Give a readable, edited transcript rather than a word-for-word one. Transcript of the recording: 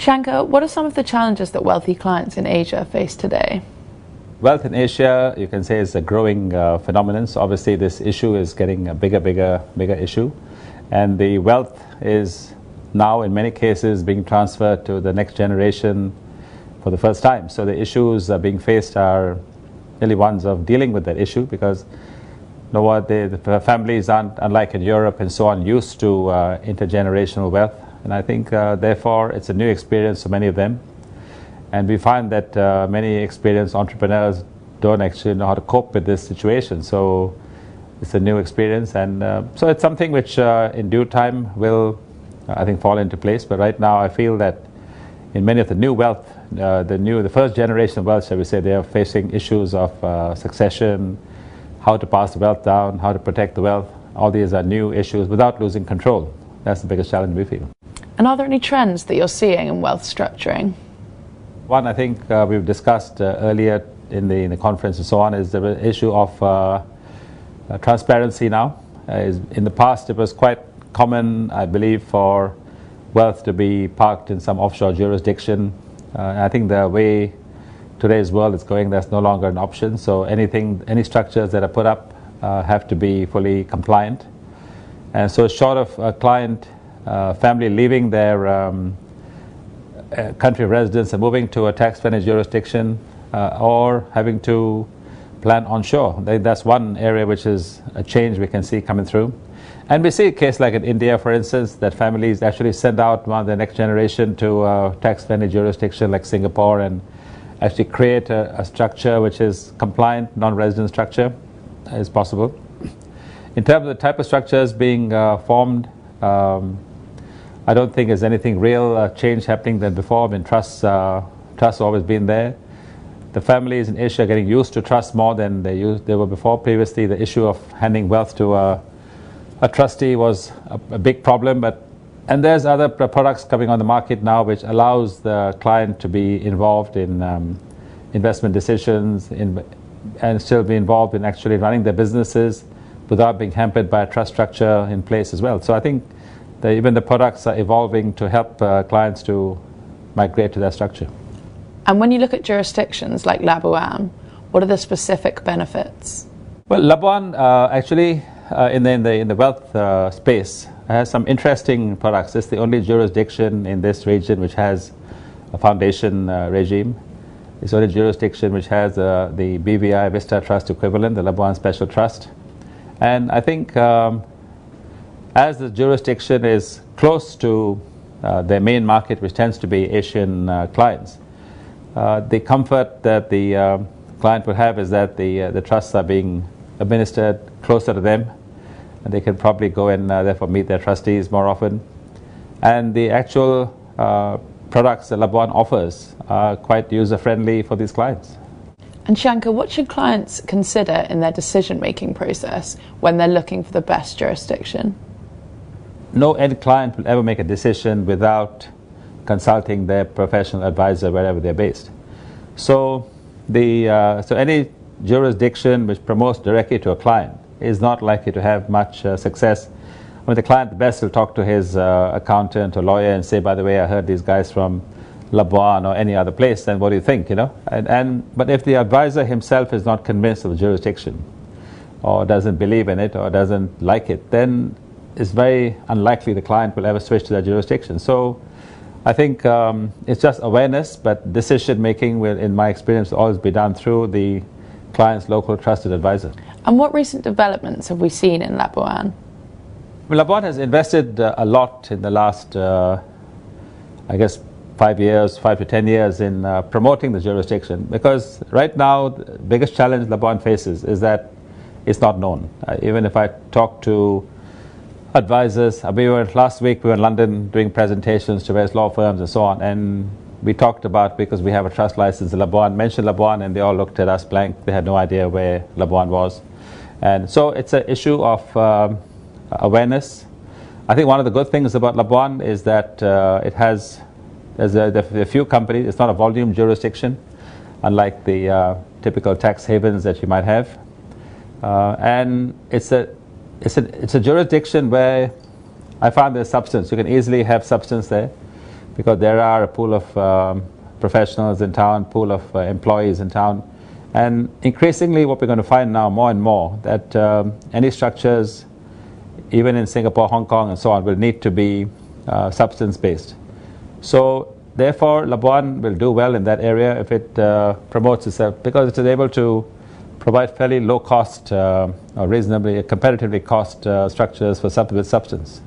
Shanker, what are some of the challenges that wealthy clients in Asia face today? Wealth in Asia, you can say, is a growing phenomenon. So obviously this issue is getting a bigger issue. And the wealth is now in many cases being transferred to the next generation for the first time. So the issues being faced are really ones of dealing with that issue, because the families aren't, unlike in Europe and so on, used to intergenerational wealth. And I think therefore it's a new experience for many of them. And we find that many experienced entrepreneurs don't actually know how to cope with this situation. So it's a new experience, and so it's something which in due time will, I think, fall into place. But right now I feel that in many of the new wealth, the first generation of wealth, shall we say, they are facing issues of succession, how to pass the wealth down, how to protect the wealth. All these are new issues without losing control. That's the biggest challenge we feel. And are there any trends that you're seeing in wealth structuring? One, I think we've discussed earlier in the conference and so on, is the issue of transparency now. In the past, it was quite common, I believe, for wealth to be parked in some offshore jurisdiction. I think the way today's world is going, that's no longer an option. So any structures that are put up have to be fully compliant. And so short of a client family leaving their country of residence and moving to a tax-friendly jurisdiction or having to plan onshore, that's one area which is a change we can see coming through. And we see a case like in India, for instance, that families actually send out one of the next generation to a tax-friendly jurisdiction like Singapore and actually create a structure which is compliant, non-resident structure is possible. In terms of the type of structures being formed, I don't think there's anything real change happening than before. I mean, trusts have always been there. The families in Asia are getting used to trust more than they were before. Previously, the issue of handing wealth to a trustee was a big problem, and there's other products coming on the market now which allows the client to be involved in investment decisions and still be involved in actually running their businesses without being hampered by a trust structure in place as well. So I think that even the products are evolving to help clients to migrate to that structure. And when you look at jurisdictions like Labuan, what are the specific benefits? Well, Labuan actually in the wealth space has some interesting products. It's the only jurisdiction in this region which has a foundation regime. It's the only jurisdiction which has the BVI Vista Trust equivalent, the Labuan Special Trust. And I think as the jurisdiction is close to their main market, which tends to be Asian clients, the comfort that the client will have is that the trusts are being administered closer to them, and they can probably go and therefore meet their trustees more often. And the actual products that Labuan offers are quite user-friendly for these clients. And Shanker, what should clients consider in their decision-making process when they're looking for the best jurisdiction? No end client will ever make a decision without consulting their professional advisor wherever they're based. So any jurisdiction which promotes directly to a client is not likely to have much success. When the client the best will talk to his accountant or lawyer and say, by the way, I heard these guys from Labuan or any other place, then what do you think, But if the advisor himself is not convinced of the jurisdiction or doesn't believe in it or doesn't like it, then it's very unlikely the client will ever switch to that jurisdiction. So I think it's just awareness, but decision making will, in my experience, always be done through the client's local trusted advisor. And what recent developments have we seen in Labuan? Well, Labuan has invested a lot in the last, 5 to 10 years in promoting the jurisdiction, because right now the biggest challenge Labuan faces is that it's not known. Even if I talk to advisors, last week we were in London doing presentations to various law firms and so on, and we talked about, because we have a trust license in Labuan, mentioned Labuan, and they all looked at us blank. They had no idea where Labuan was. And so it's an issue of awareness. I think one of the good things about Labuan is that there's a few companies. It's not a volume jurisdiction, unlike the typical tax havens that you might have. And it's a jurisdiction where I found there's substance. You can easily have substance there. because there are a pool of professionals in town, pool of employees in town. And increasingly what we're going to find now more and more, that any structures, even in Singapore, Hong Kong and so on, will need to be substance-based. So therefore, Labuan will do well in that area if it promotes itself, because it is able to provide fairly low cost or reasonably competitively cost structures with substance.